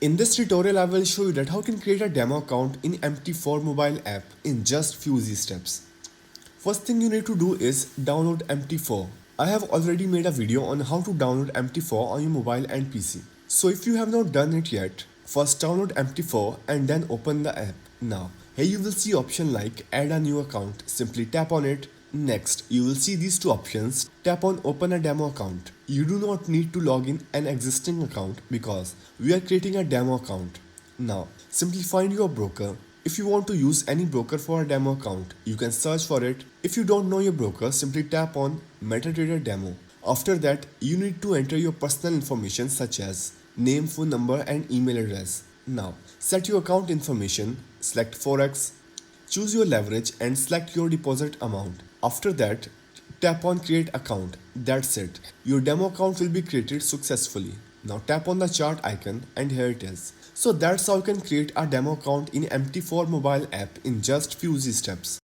In this tutorial, I will show you that how you can create a demo account in MT4 mobile app in just few easy steps. First thing you need to do is download MT4. I have already made a video on how to download MT4 on your mobile and PC. So if you have not done it yet, first download MT4 and then open the app. Now, here you will see option like add a new account. Simply tap on it. Next, you will see these two options. Tap on open a demo account. You do not need to log in an existing account because we are creating a demo account. Now, simply find your broker. If you want to use any broker for a demo account, you can search for it. If you don't know your broker, simply tap on MetaTrader demo. After that, you need to enter your personal information such as name, phone number and email address. Now, set your account information, select Forex, choose your leverage and select your deposit amount. After that, tap on create account. That's it. Your demo account will be created successfully. Now tap on the chart icon and here it is. So that's how you can create a demo account in MT4 mobile app in just few easy steps.